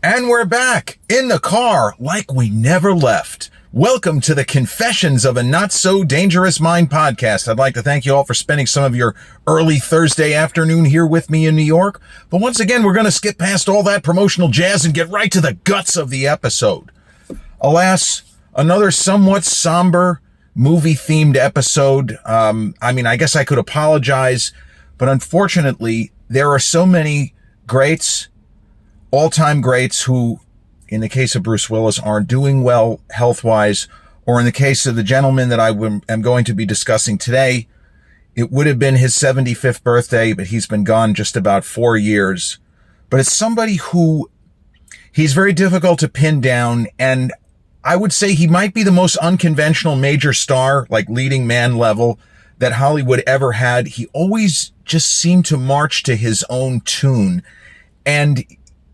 And we're back in the car like we never left. Welcome to the Confessions of a Not So Dangerous Mind podcast. I'd like to thank you all for spending some of your early Thursday afternoon here with me in New York. But once again, we're going to skip past all that promotional jazz and get right to the guts of the episode. Alas, another somewhat somber movie-themed episode. I guess I could apologize, but unfortunately, there are so many greats, all-time greats who, in the case of Bruce Willis, aren't doing well health-wise, or in the case of the gentleman that I am going to be discussing today, it would have been his 75th birthday, but he's been gone just about 4 years. But it's somebody who, he's very difficult to pin down, and I would say he might be the most unconventional major star, like leading man level, that Hollywood ever had. He always just seemed to march to his own tune. And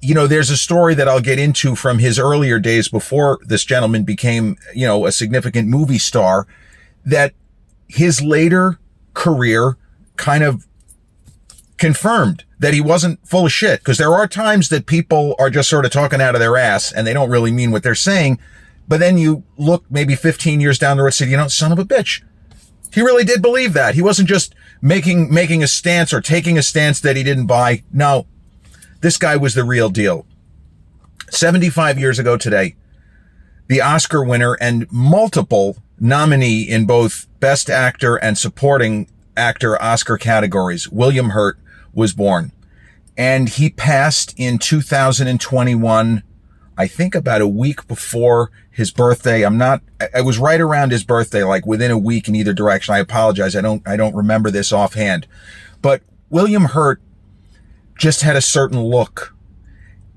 you know, there's a story that I'll get into from his earlier days before this gentleman became, a significant movie star, that his later career kind of confirmed that he wasn't full of shit. Because there are times that people are just sort of talking out of their ass and they don't really mean what they're saying. But then you look maybe 15 years down the road and say, son of a bitch. He really did believe that. He wasn't just making a stance or taking a stance that he didn't buy. No. This guy was the real deal. 75 years ago today, the Oscar winner and multiple nominee in both Best Actor and Supporting Actor Oscar categories, William Hurt, was born. And he passed in 2021, I think about a week before his birthday. I was right around his birthday, like within a week in either direction. I apologize. I don't remember this offhand. But William Hurt just had a certain look,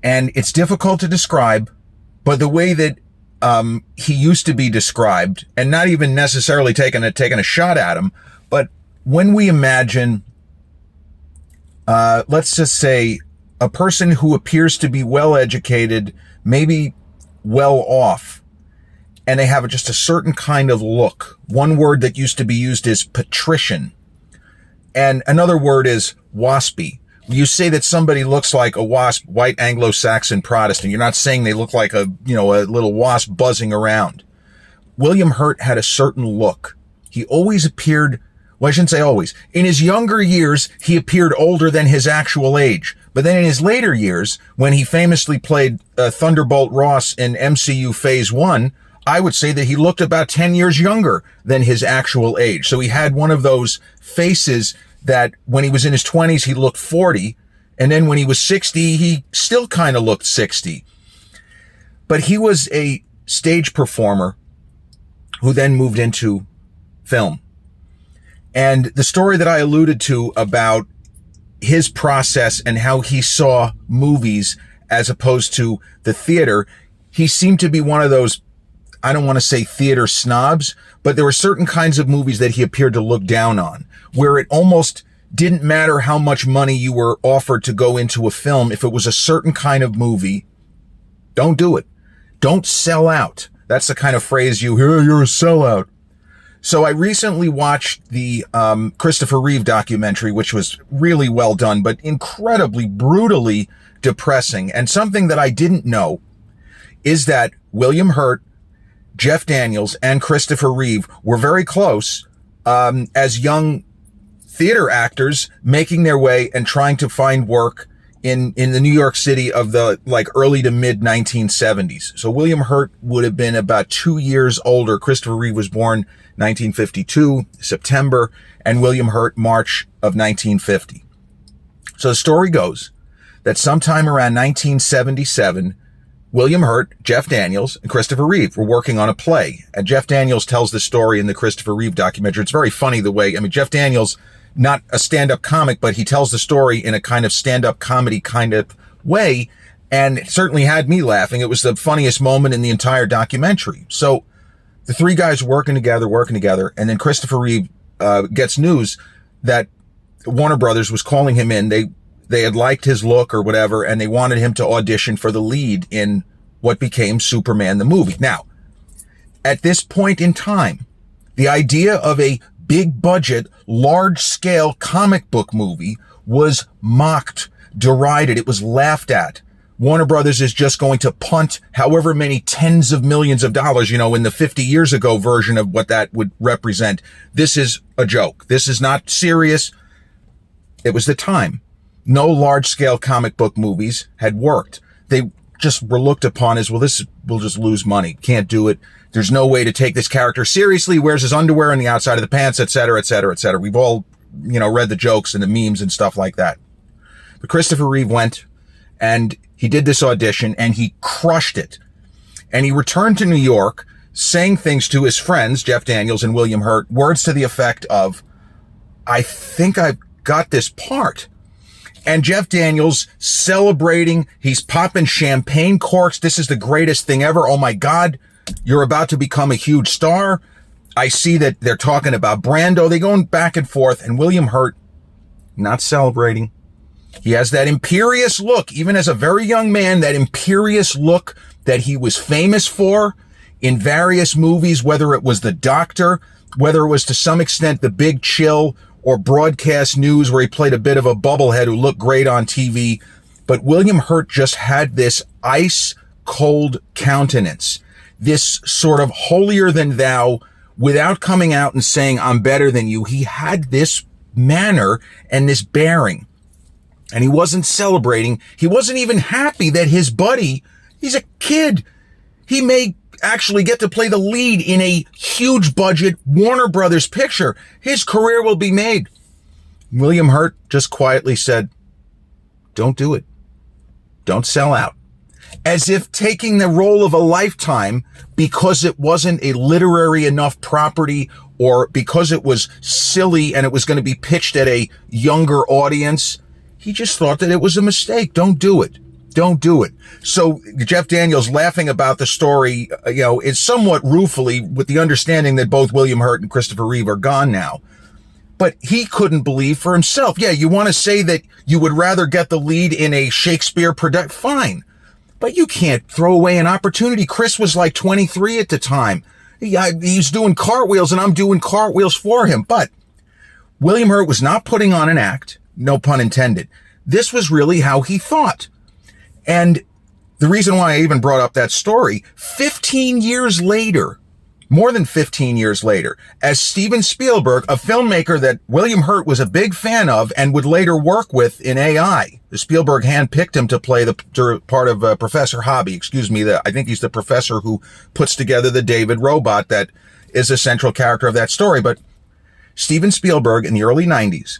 and it's difficult to describe, but the way that he used to be described, and not even necessarily taking a shot at him, but when we imagine, let's just say, a person who appears to be well educated, maybe well off, and they have just a certain kind of look. One word that used to be used is patrician, and another word is waspy. You say that somebody looks like a wasp, white Anglo-Saxon Protestant. You're not saying they look like a little wasp buzzing around. William Hurt had a certain look. He always appeared, well, I shouldn't say always. In his younger years, he appeared older than his actual age. But then in his later years, when he famously played Thunderbolt Ross in MCU Phase 1, I would say that he looked about 10 years younger than his actual age. So he had one of those faces that when he was in his 20s, he looked 40. And then when he was 60, he still kind of looked 60. But he was a stage performer who then moved into film. And the story that I alluded to about his process and how he saw movies as opposed to the theater, he seemed to be one of those, I don't want to say theater snobs, but there were certain kinds of movies that he appeared to look down on, where it almost didn't matter how much money you were offered to go into a film. If it was a certain kind of movie, don't do it. Don't sell out. That's the kind of phrase you hear, you're a sellout. So I recently watched the Christopher Reeve documentary, which was really well done, but incredibly, brutally depressing. And something that I didn't know is that William Hurt, Jeff Daniels, and Christopher Reeve were very close as young theater actors making their way and trying to find work in the New York City of the early to mid 1970s. So William Hurt would have been about 2 years older. Christopher Reeve was born 1952, September, and William Hurt, March of 1950. So the story goes that sometime around 1977, William Hurt, Jeff Daniels, and Christopher Reeve were working on a play. And Jeff Daniels tells the story in the Christopher Reeve documentary. It's very funny the way, Jeff Daniels, not a stand-up comic, but he tells the story in a kind of stand-up comedy kind of way. And it certainly had me laughing. It was the funniest moment in the entire documentary. So the three guys working together. And then Christopher Reeve gets news that Warner Brothers was calling him in. They had liked his look or whatever, and they wanted him to audition for the lead in what became Superman the movie. Now, at this point in time, the idea of a big budget, large scale comic book movie was mocked, derided. It was laughed at Warner Brothers is just going to punt however many tens of millions of dollars, in the 50 years ago version of what that would represent. This is a joke. This is not serious. It was the time. No large-scale comic book movies had worked. They just were looked upon as, well, we'll just lose money. Can't do it. There's no way to take this character seriously. Wears his underwear on the outside of the pants, et cetera, et cetera, et cetera. We've all, read the jokes and the memes and stuff like that. But Christopher Reeve went and he did this audition and he crushed it. And he returned to New York saying things to his friends, Jeff Daniels and William Hurt, words to the effect of, I think I've got this part. And Jeff Daniels celebrating, he's popping champagne corks. This is the greatest thing ever. Oh my God, you're about to become a huge star. I see that they're talking about Brando. They're going back and forth, and William Hurt not celebrating. He has that imperious look, even as a very young man, that imperious look that he was famous for in various movies, whether it was The Doctor, whether it was to some extent The Big Chill or Broadcast News, where he played a bit of a bubblehead who looked great on TV. But William Hurt just had this ice cold countenance, this sort of holier than thou, without coming out and saying, I'm better than you. He had this manner and this bearing. And he wasn't celebrating. He wasn't even happy that his buddy, he's a kid, he may actually get to play the lead in a huge budget Warner Brothers picture. His career will be made. William Hurt just quietly said, don't do it. Don't sell out. As if taking the role of a lifetime because it wasn't a literary enough property or because it was silly and it was going to be pitched at a younger audience. He just thought that it was a mistake. Don't do it. Don't do it. So Jeff Daniels laughing about the story, is somewhat ruefully with the understanding that both William Hurt and Christopher Reeve are gone now. But he couldn't believe for himself. Yeah, you want to say that you would rather get the lead in a Shakespeare production? Fine. But you can't throw away an opportunity. Chris was like 23 at the time. He's doing cartwheels and I'm doing cartwheels for him. But William Hurt was not putting on an act. No pun intended. This was really how he thought. And the reason why I even brought up that story, 15 years later, more than 15 years later, as Steven Spielberg, a filmmaker that William Hurt was a big fan of and would later work with in AI, Spielberg handpicked him to play the part of Professor Hobby. I think he's the professor who puts together the David robot that is a central character of that story. But Steven Spielberg in the early 90s,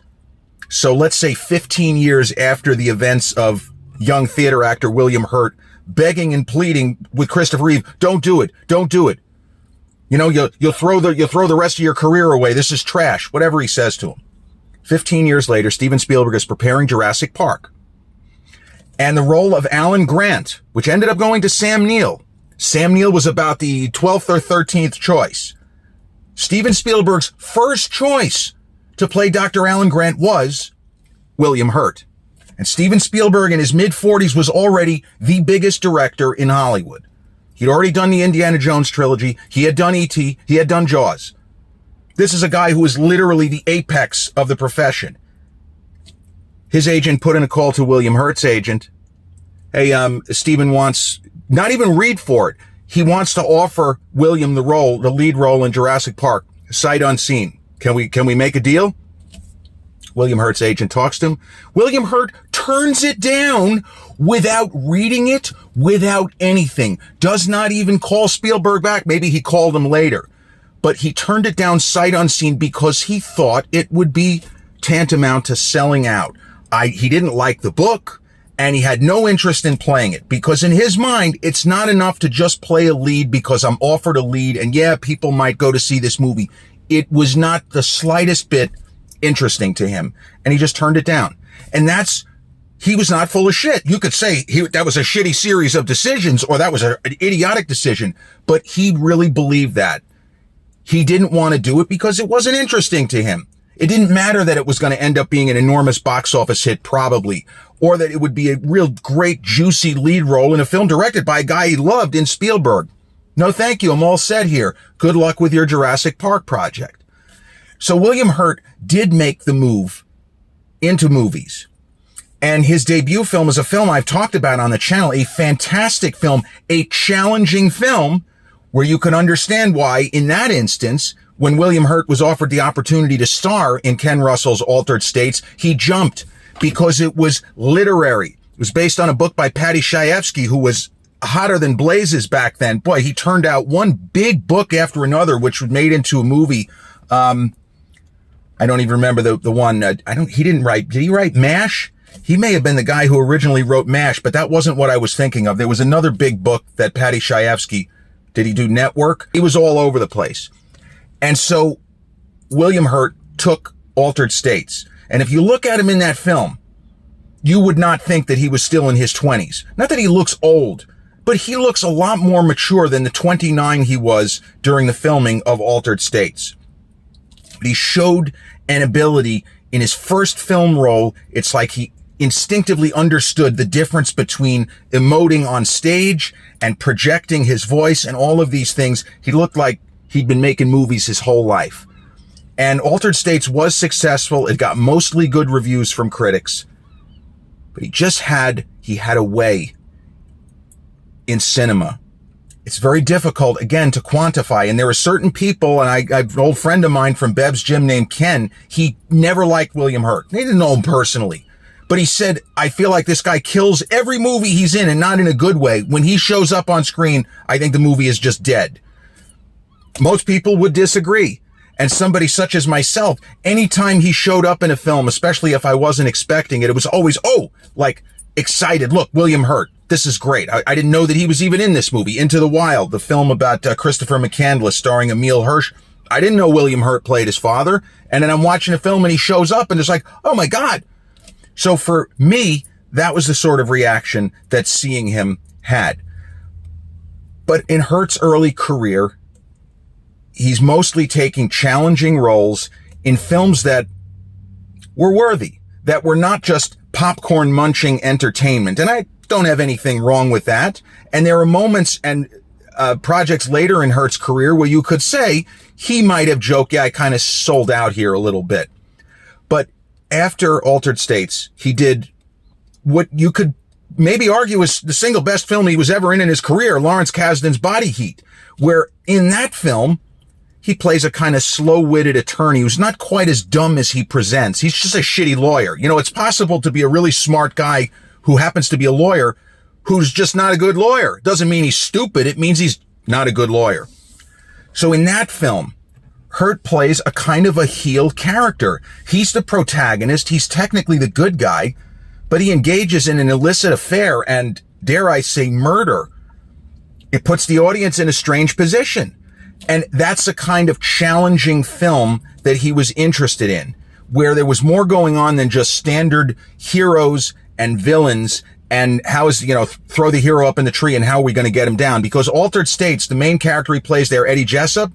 so let's say 15 years after the events of young theater actor William Hurt begging and pleading with Christopher Reeve, don't do it, don't do it. You'll throw the rest of your career away. This is trash. Whatever he says to him. 15 years later, Steven Spielberg is preparing Jurassic Park. And the role of Alan Grant, which ended up going to Sam Neill. Sam Neill was about the 12th or 13th choice. Steven Spielberg's first choice to play Dr. Alan Grant was William Hurt. And Steven Spielberg in his mid-40s was already the biggest director in Hollywood. He'd already done the Indiana Jones trilogy. He had done E.T. He had done Jaws. This is a guy who is literally the apex of the profession. His agent put in a call to William Hurt's agent. Hey, Steven wants, not even read for it. He wants to offer William the lead role in Jurassic Park, sight unseen. Can we make a deal? William Hurt's agent talks to him. William Hurt turns it down without reading it, without anything. Does not even call Spielberg back. Maybe he called him later. But he turned it down sight unseen because he thought it would be tantamount to selling out. He didn't like the book, and he had no interest in playing it. Because in his mind, it's not enough to just play a lead because I'm offered a lead, and yeah, people might go to see this movie. It was not the slightest bit interesting to him, and he just turned it down. And he was not full of shit. You could say that was a shitty series of decisions, or that was an idiotic decision, but he really believed that. He didn't want to do it because it wasn't interesting to him. It didn't matter that it was going to end up being an enormous box office hit, probably, or that it would be a real great, juicy lead role in a film directed by a guy he loved in Spielberg. No, thank you. I'm all set here. Good luck with your Jurassic Park project. So William Hurt did make the move into movies. And his debut film is a film I've talked about on the channel, a fantastic film, a challenging film where you can understand why, in that instance, when William Hurt was offered the opportunity to star in Ken Russell's Altered States, he jumped because it was literary. It was based on a book by Paddy Chayefsky, who was hotter than blazes back then. Boy, he turned out one big book after another, which was made into a movie. I don't even remember the one. He didn't write, did he write MASH? He may have been the guy who originally wrote MASH, but that wasn't what I was thinking of. There was another big book that Paddy Chayefsky, did he do Network? He was all over the place. And so William Hurt took Altered States. And if you look at him in that film, you would not think that he was still in his 20s. Not that he looks old, but he looks a lot more mature than the 29 he was during the filming of Altered States. But he showed an ability in his first film role. It's like he instinctively understood the difference between emoting on stage and projecting his voice and all of these things. He looked like he'd been making movies his whole life. And Altered States was successful. It got mostly good reviews from critics. But he had a way in cinema. It's very difficult, again, to quantify. And there are certain people, and I have an old friend of mine from Bev's gym named Ken. He never liked William Hurt. He didn't know him personally. But he said, I feel like this guy kills every movie he's in, and not in a good way. When he shows up on screen, I think the movie is just dead. Most people would disagree. And somebody such as myself, anytime he showed up in a film, especially if I wasn't expecting it, it was always, excited. Look, William Hurt, this is great. I didn't know that he was even in this movie. Into the Wild, the film about Christopher McCandless starring Emile Hirsch. I didn't know William Hurt played his father. And then I'm watching a film and he shows up and it's like, oh my God. So for me, that was the sort of reaction that seeing him had. But in Hurt's early career, he's mostly taking challenging roles in films that were worthy, that were not just popcorn munching entertainment. And I don't have anything wrong with that. And there are moments and projects later in Hurt's career where you could say he might have joked, I kind of sold out here a little bit. But after Altered States, he did what you could maybe argue is the single best film he was ever in his career, Lawrence Kasdan's Body Heat, where in that film, he plays a kind of slow-witted attorney who's not quite as dumb as he presents. He's just a shitty lawyer. You know, it's possible to be a really smart guy who happens to be a lawyer who's just not a good lawyer. Doesn't mean he's stupid. It means he's not a good lawyer. So in that film, Hurt plays a kind of a heel character. He's the protagonist. He's technically the good guy, but he engages in an illicit affair and, dare I say, murder. It puts the audience in a strange position. And that's the kind of challenging film that he was interested in, where there was more going on than just standard heroes and villains and throw the hero up in the tree and how are we going to get him down? Because Altered States, the main character he plays there, Eddie Jessup,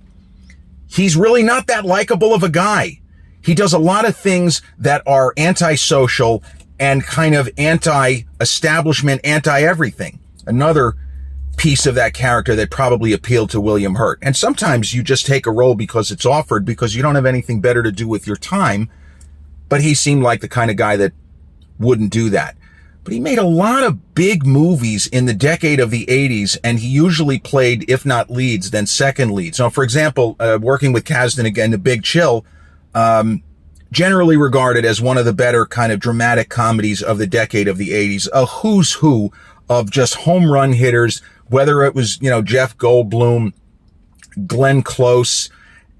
he's really not that likable of a guy. He does a lot of things that are antisocial and kind of anti-establishment, anti-everything. Another piece of that character that probably appealed to William Hurt. And sometimes you just take a role because it's offered, because you don't have anything better to do with your time. But he seemed like the kind of guy that wouldn't do that. But he made a lot of big movies in the decade of the 80s, and he usually played, if not leads, then second leads. So, for example, working with Kasdan again, The Big Chill, generally regarded as one of the better kind of dramatic comedies of the decade of the 80s, a who's who of just home run hitters, whether it was, Jeff Goldblum, Glenn Close,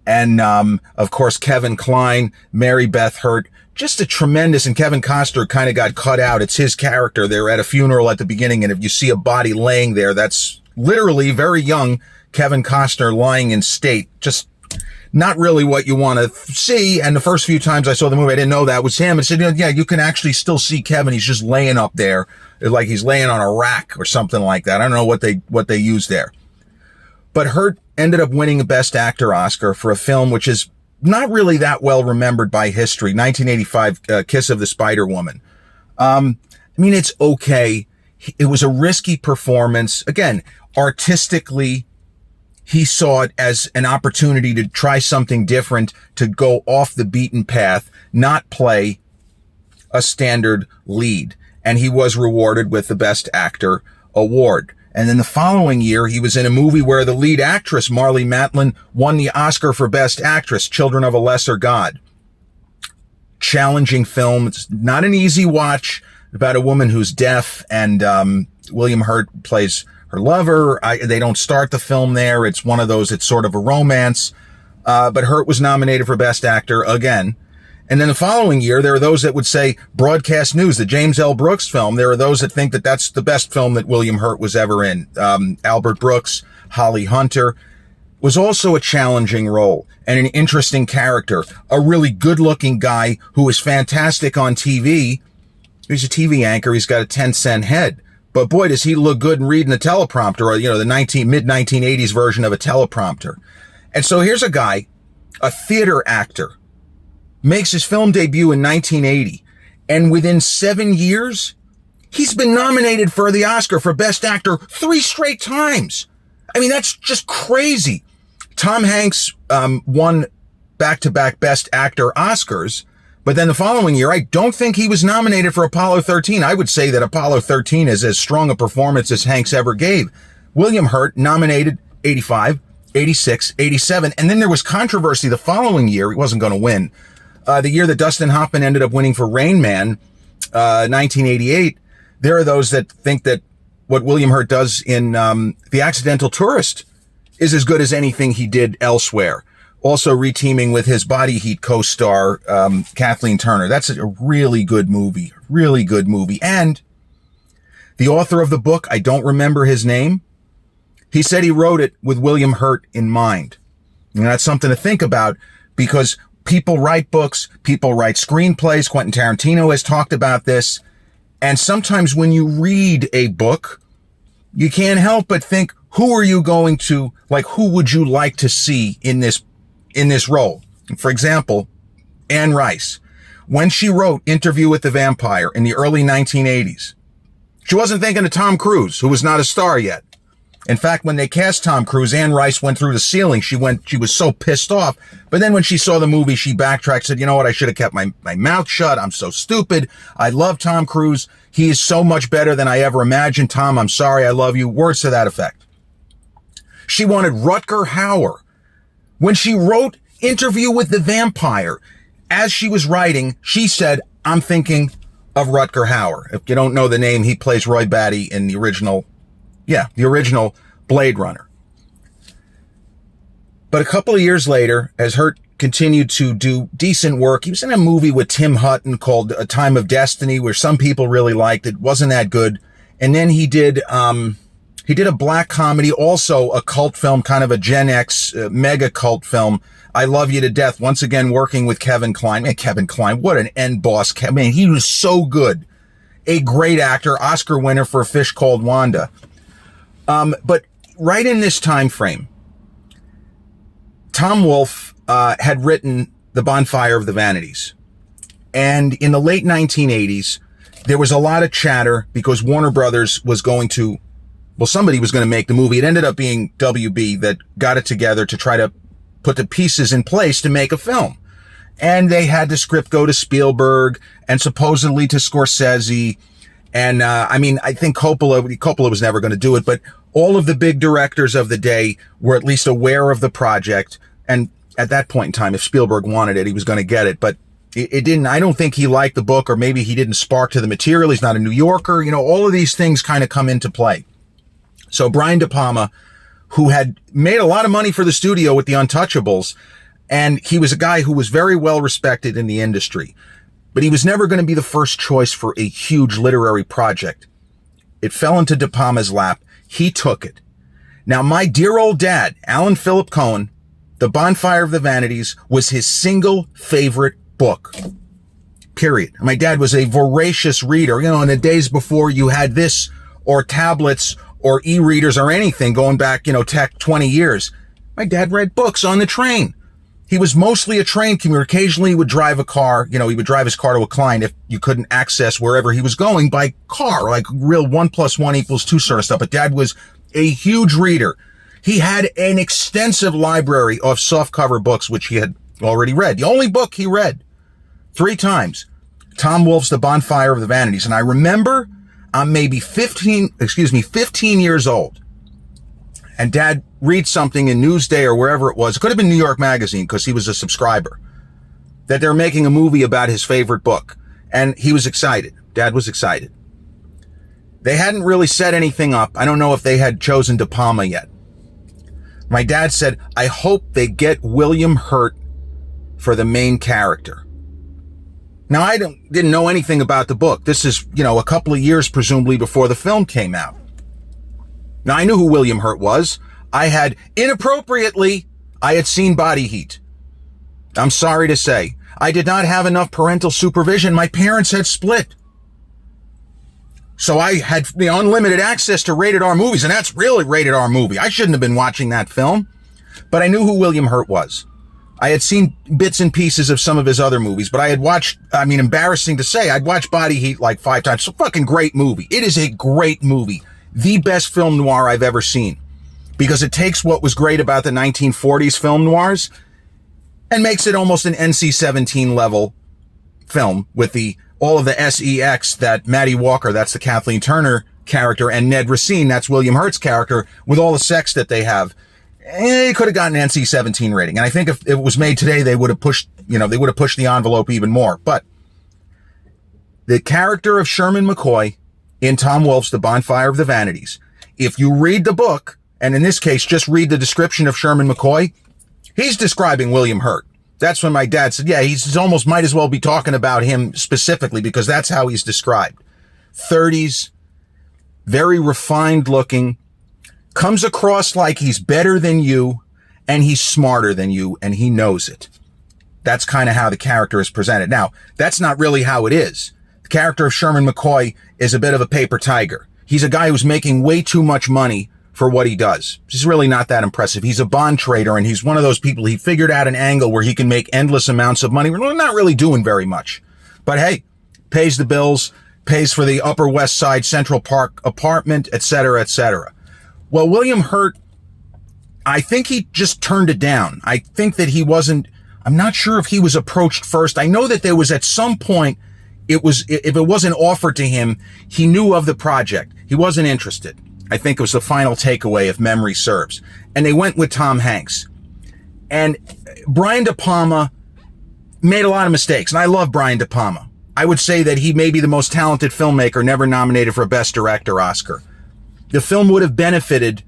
and, of course, Kevin Kline, Mary Beth Hurt. Just a tremendous, and Kevin Costner kind of got cut out. It's his character. They're at a funeral at the beginning, and if you see a body laying there, that's literally very young Kevin Costner lying in state. Just not really what you want to see. And the first few times I saw the movie, I didn't know that was him. I said, you can actually still see Kevin. He's just laying up there, like he's laying on a rack or something like that. I don't know what they used there. But Hurt ended up winning a Best Actor Oscar for a film which is not really that well remembered by history, 1985, Kiss of the Spider Woman. It's okay. It was a risky performance. Again, artistically, he saw it as an opportunity to try something different, to go off the beaten path, not play a standard lead, and he was rewarded with the Best Actor award. And then the following year, he was in a movie where the lead actress, Marlee Matlin, won the Oscar for Best Actress, Children of a Lesser God. Challenging film. It's not an easy watch, about a woman who's deaf, and William Hurt plays her lover. They don't start the film there. It's one of those, it's sort of a romance. But Hurt was nominated for Best Actor again. And then the following year, there are those that would say Broadcast News, the James L. Brooks film. There are those that think that that's the best film that William Hurt was ever in. Albert Brooks, Holly Hunter. Was also a challenging role and an interesting character. A really good-looking guy who is fantastic on TV. He's a TV anchor. He's got a 10-cent head. But boy, does he look good in reading a teleprompter, or, the mid-1980s version of a teleprompter. And so here's a guy, a theater actor, makes his film debut in 1980. And within 7 years, he's been nominated for the Oscar for Best Actor 3 straight times. I mean, that's just crazy. Tom Hanks won back-to-back Best Actor Oscars, but then the following year, I don't think he was nominated for Apollo 13. I would say that Apollo 13 is as strong a performance as Hanks ever gave. William Hurt nominated 85, 86, 87, and then there was controversy the following year. He wasn't going to win. The year that Dustin Hoffman ended up winning for Rain Man, 1988, there are those that think that what William Hurt does in The Accidental Tourist is as good as anything he did elsewhere. Also reteaming with his Body Heat co-star, Kathleen Turner. That's a really good movie. Really good movie. And the author of the book, I don't remember his name. He said he wrote it with William Hurt in mind. And that's something to think about, because people write books, people write screenplays. Quentin Tarantino has talked about this. And sometimes when you read a book, you can't help but think, who are you going to, who would you like to see in this role? For example, Anne Rice, when she wrote Interview with the Vampire in the early 1980s, she wasn't thinking of Tom Cruise, who was not a star yet. In fact, when they cast Tom Cruise, Anne Rice went through the ceiling. She was so pissed off. But then when she saw the movie, she backtracked, said, you know what? I should have kept my mouth shut. I'm so stupid. I love Tom Cruise. He is so much better than I ever imagined. Tom, I'm sorry. I love you. Words to that effect. She wanted Rutger Hauer. When she wrote Interview with the Vampire, as she was writing, she said, I'm thinking of Rutger Hauer. If you don't know the name, he plays Roy Batty in the original Blade Runner. But a couple of years later, as Hurt continued to do decent work, he was in a movie with Tim Hutton called A Time of Destiny, where some people really liked it. Wasn't that good. And then he did a black comedy, also a cult film, kind of a Gen X mega cult film, I Love You to Death. Once again, working with Kevin Kline. Man, Kevin Kline, what an end boss. Man, he was so good. A great actor, Oscar winner for A Fish Called Wanda. But right in this time frame, Tom Wolfe had written The Bonfire of the Vanities. And in the late 1980s, there was a lot of chatter because Warner Brothers was going to, somebody was going to make the movie. It ended up being WB that got it together to try to put the pieces in place to make a film. And they had the script go to Spielberg and supposedly to Scorsese. And, I think Coppola was never going to do it, but all of the big directors of the day were at least aware of the project. And at that point in time, if Spielberg wanted it, he was going to get it. But it didn't, I don't think he liked the book, or maybe he didn't spark to the material. He's not a New Yorker. All of these things kind of come into play. So Brian De Palma, who had made a lot of money for the studio with The Untouchables, and he was a guy who was very well respected in the industry, but he was never going to be the first choice for a huge literary project. It fell into De Palma's lap. He took it. Now, my dear old dad, Alan Philip Cohen, The Bonfire of the Vanities was his single favorite book. Period. My dad was a voracious reader. In the days before you had this or tablets or e-readers or anything going back, tech 20 years. My dad read books on the train. He was mostly a train commuter. Occasionally he would drive a car. He would drive his car to a client if you couldn't access wherever he was going by car, like real 1 + 1 = 2 sort of stuff. But Dad was a huge reader. He had an extensive library of softcover books, which he had already read. The only book he read 3 times, Tom Wolfe's The Bonfire of the Vanities. And I remember I'm maybe 15 years old. And Dad reads something in Newsday or wherever it was. It could have been New York Magazine because he was a subscriber. That they're making a movie about his favorite book. And he was excited. Dad was excited. They hadn't really set anything up. I don't know if they had chosen De Palma yet. My dad said, I hope they get William Hurt for the main character. Now, I didn't know anything about the book. This is, a couple of years presumably before the film came out. Now, I knew who William Hurt was. I had seen Body Heat. I'm sorry to say. I did not have enough parental supervision. My parents had split. So I had the unlimited access to rated R movies, and that's really rated R movie. I shouldn't have been watching that film, but I knew who William Hurt was. I had seen bits and pieces of some of his other movies, but I had watched, embarrassing to say, I'd watched Body Heat like 5 times. It's a fucking great movie. It is a great movie. The best film noir I've ever seen, because it takes what was great about the 1940s film noirs and makes it almost an NC-17 level film with all of the sex that Maddie Walker, that's the Kathleen Turner character, and Ned Racine, that's William Hurt's character, with all the sex that they have. It could have gotten an NC-17 rating. And I think if it was made today, they would have pushed the envelope even more. But the character of Sherman McCoy in Tom Wolfe's The Bonfire of the Vanities, if you read the book, and in this case, just read the description of Sherman McCoy, he's describing William Hurt. That's when my dad said, yeah, he's almost might as well be talking about him specifically, because that's how he's described. 30s, very refined looking, comes across like he's better than you, and he's smarter than you, and he knows it. That's kind of how the character is presented. Now, that's not really how it is. The character of Sherman McCoy is a bit of a paper tiger. He's a guy who's making way too much money for what he does. He's really not that impressive. He's a bond trader, and he's one of those people, he figured out an angle where he can make endless amounts of money. We're not really doing very much. But hey, pays the bills, pays for the Upper West Side Central Park apartment, etc., etc. Well, William Hurt, I think he just turned it down. I think that I'm not sure if he was approached first. I know that there was at some point, if it wasn't offered to him, he knew of the project. He wasn't interested. I think it was the final takeaway, if memory serves. And they went with Tom Hanks. And Brian De Palma made a lot of mistakes. And I love Brian De Palma. I would say that he may be the most talented filmmaker never nominated for a Best Director Oscar. The film would have benefited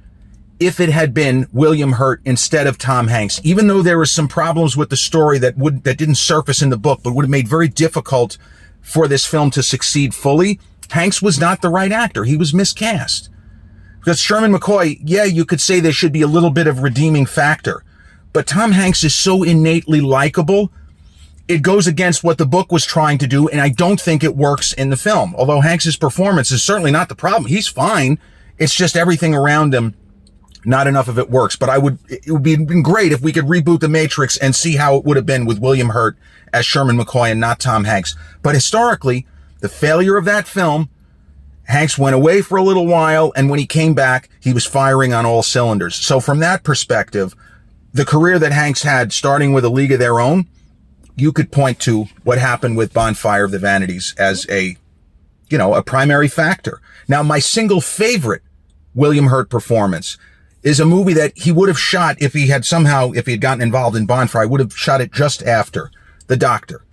if it had been William Hurt instead of Tom Hanks, even though there were some problems with the story that didn't surface in the book, but would have made very difficult for this film to succeed fully. Hanks was not the right actor. He was miscast. Because Sherman McCoy, yeah, you could say there should be a little bit of redeeming factor, but Tom Hanks is so innately likable, it goes against what the book was trying to do, and I don't think it works in the film. Although Hanks's performance is certainly not the problem. He's fine. It's just everything around him, not enough of it works. But it would be been great if we could reboot The Matrix and see how it would have been with William Hurt as Sherman McCoy and not Tom Hanks. But historically, the failure of that film, Hanks went away for a little while, and when he came back, he was firing on all cylinders. So from that perspective, the career that Hanks had, starting with A League of Their Own, you could point to what happened with Bonfire of the Vanities as a primary factor. Now, my single favorite William Hurt performance is a movie that he would have shot if he had gotten involved in Bonfire, would have shot it just after, The Doctor.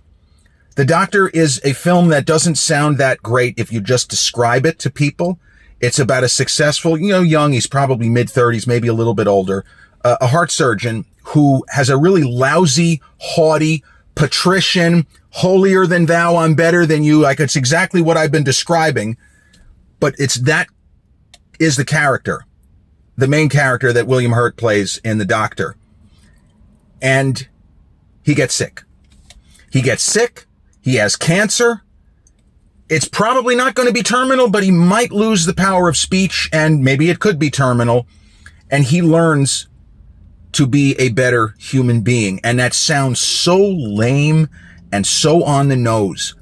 The Doctor is a film that doesn't sound that great if you just describe it to people. It's about a successful, young, he's probably mid-30s, maybe a little bit older, a heart surgeon who has a really lousy, haughty, patrician, holier than thou, I'm better than you. Like, it's exactly what I've been describing, but that is the character, the main character that William Hurt plays in The Doctor. And he gets sick. He has cancer. It's probably not going to be terminal, but he might lose the power of speech, and maybe it could be terminal. And he learns to be a better human being. And that sounds so lame and so on the nose.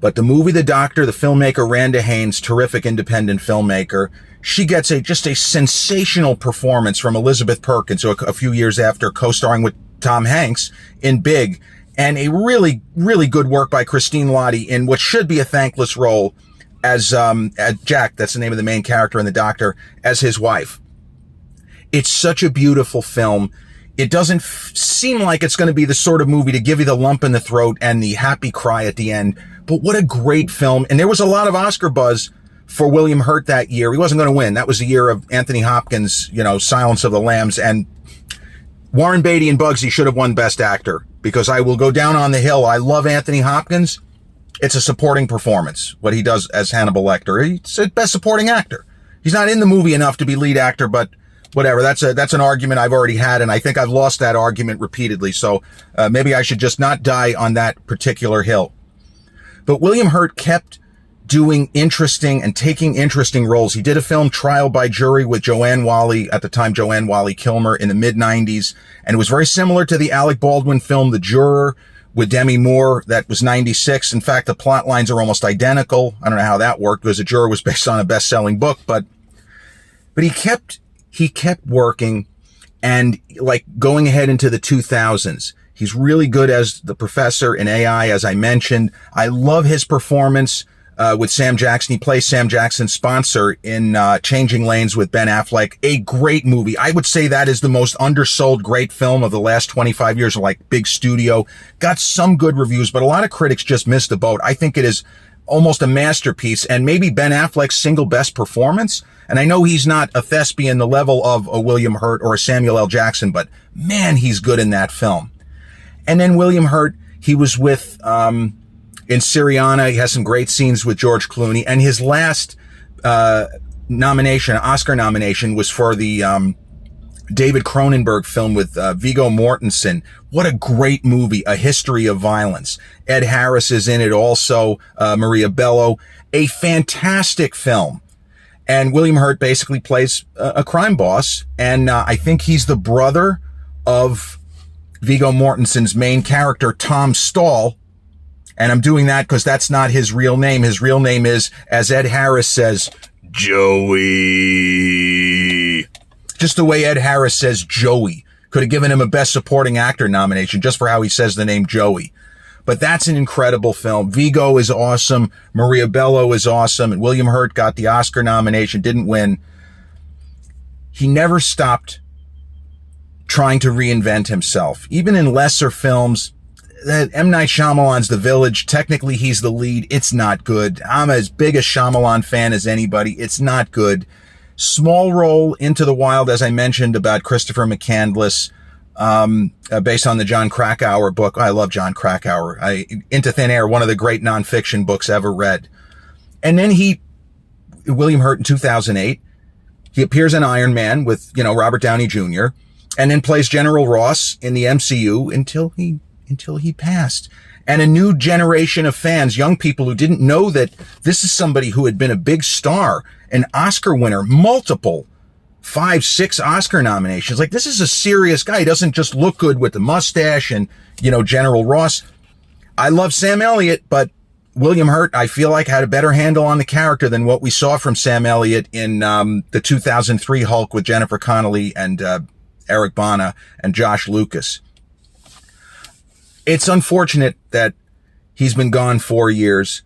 But the movie The Doctor, the filmmaker Randa Haynes, terrific independent filmmaker, she gets just a sensational performance from Elizabeth Perkins, a few years after co-starring with Tom Hanks in Big. and a really, really good work by Christine Lottie in what should be a thankless role as Jack, that's the name of the main character, and the doctor, as his wife. It's such a beautiful film. It doesn't seem like it's going to be the sort of movie to give you the lump in the throat and the happy cry at the end, but what a great film. And there was a lot of Oscar buzz for William Hurt that year. He wasn't going to win. That was the year of Anthony Hopkins, Silence of the Lambs, and Warren Beatty and Bugsy should have won Best Actor, because I will go down on the hill. I love Anthony Hopkins. It's a supporting performance, what he does as Hannibal Lecter. He's a Best Supporting Actor. He's not in the movie enough to be lead actor, but whatever. That's an argument I've already had, and I think I've lost that argument repeatedly. So maybe I should just not die on that particular hill. But William Hurt kept doing interesting and taking interesting roles. He did a film, Trial by Jury, with Joanne Whalley, at the time Joanne Whalley Kilmer, in the mid-90s. And it was very similar to the Alec Baldwin film, The Juror, with Demi Moore. That was 96. In fact, the plot lines are almost identical. I don't know how that worked, because The Juror was based on a best-selling book, but he kept working, and like going ahead into the 2000s. He's really good as the professor in AI, as I mentioned. I love his performance with Sam Jackson. He plays Sam Jackson's sponsor in Changing Lanes with Ben Affleck. A great movie. I would say that is the most undersold great film of the last 25 years, like big studio. Got some good reviews, but a lot of critics just missed the boat. I think it is almost a masterpiece, and maybe Ben Affleck's single best performance. And I know he's not a thespian the level of a William Hurt or a Samuel L. Jackson, but man, he's good in that film. And then William Hurt, he was with in Syriana. He has some great scenes with George Clooney. And his last Oscar nomination, was for the David Cronenberg film with Viggo Mortensen. What a great movie, A History of Violence. Ed Harris is in it also, Maria Bello. A fantastic film. And William Hurt basically plays a crime boss. And I think he's the brother of Viggo Mortensen's main character, Tom Stahl. And I'm doing that because that's not his real name. His real name is, as Ed Harris says, Joey. Just the way Ed Harris says Joey. Could have given him a Best Supporting Actor nomination just for how he says the name Joey. But that's an incredible film. Viggo is awesome. Maria Bello is awesome. And William Hurt got the Oscar nomination, didn't win. He never stopped trying to reinvent himself. Even in lesser films, M. Night Shyamalan's The Village, technically he's the lead. It's not good. I'm as big a Shyamalan fan as anybody. It's not good. Small role, Into the Wild, as I mentioned, about Christopher McCandless, based on the John Krakauer book. I love John Krakauer. Into Thin Air, one of the great nonfiction books ever read. And then William Hurt in 2008, he appears in Iron Man with, Robert Downey Jr., and then plays General Ross in the MCU until he passed. And a new generation of fans, young people who didn't know that this is somebody who had been a big star, an Oscar winner, multiple 5, 6 Oscar nominations. Like, this is a serious guy. He doesn't just look good with the mustache and, General Ross. I love Sam Elliott, but William Hurt, I feel like, had a better handle on the character than what we saw from Sam Elliott in the 2003 Hulk with Jennifer Connelly and Eric Bana and Josh Lucas. It's unfortunate that he's been gone 4 years,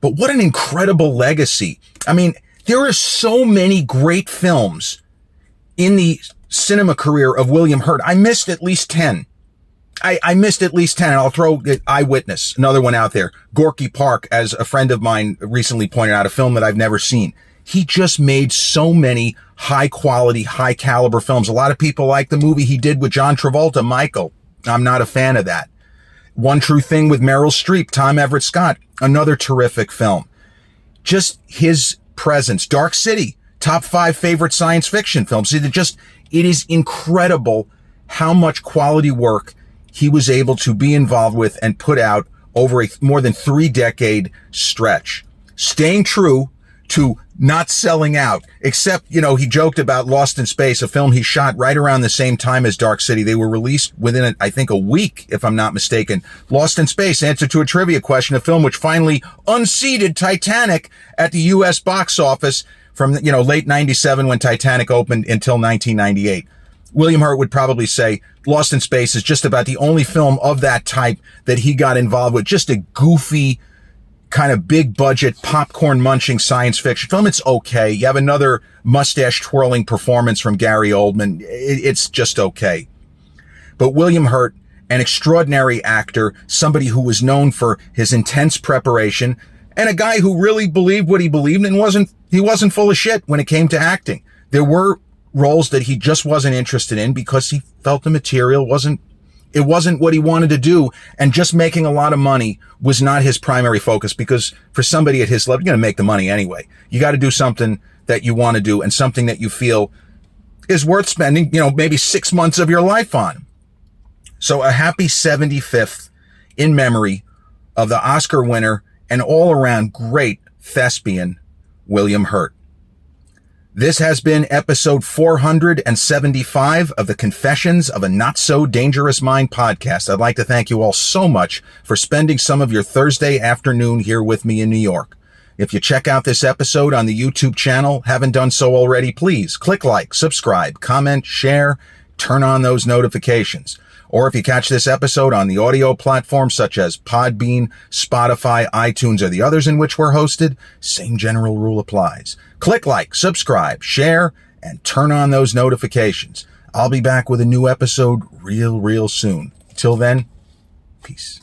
but what an incredible legacy. I mean, there are so many great films in the cinema career of William Hurt. I missed at least 10. I missed at least 10. I'll throw Eyewitness, another one out there. Gorky Park, as a friend of mine recently pointed out, a film that I've never seen. He just made so many high quality, high caliber films. A lot of people like the movie he did with John Travolta, Michael. I'm not a fan of that. One True Thing with Meryl Streep, Tom Everett Scott, another terrific film. Just his presence. Dark City, top 5 favorite science fiction films. It is incredible how much quality work he was able to be involved with and put out over a more than 3-decade stretch. Staying true to not selling out, except, he joked about Lost in Space, a film he shot right around the same time as Dark City. They were released within, I think, a week, if I'm not mistaken. Lost in Space, answer to a trivia question, a film which finally unseated Titanic at the U.S. box office from, late 97 when Titanic opened until 1998. William Hurt would probably say Lost in Space is just about the only film of that type that he got involved with. Just a goofy, kind of big budget, popcorn munching science fiction film. It's okay. You have another mustache twirling performance from Gary Oldman. It's just okay. But William Hurt, an extraordinary actor, somebody who was known for his intense preparation, and a guy who really believed what he believed and he wasn't full of shit when it came to acting. There were roles that he just wasn't interested in because he felt the material wasn't what he wanted to do, and just making a lot of money was not his primary focus, because for somebody at his level, you're going to make the money anyway. You got to do something that you want to do and something that you feel is worth spending, maybe 6 months of your life on. So a happy 75th in memory of the Oscar winner and all around great thespian, William Hurt. This has been episode 475 of the Confessions of a Not So Dangerous Mind podcast. I'd like to thank you all so much for spending some of your Thursday afternoon here with me in New York. If you check out this episode on the YouTube channel, haven't done so already, please click like, subscribe, comment, share, turn on those notifications. Or if you catch this episode on the audio platforms such as Podbean, Spotify, iTunes, or the others in which we're hosted, same general rule applies. Click like, subscribe, share, and turn on those notifications. I'll be back with a new episode real soon. Till then, peace.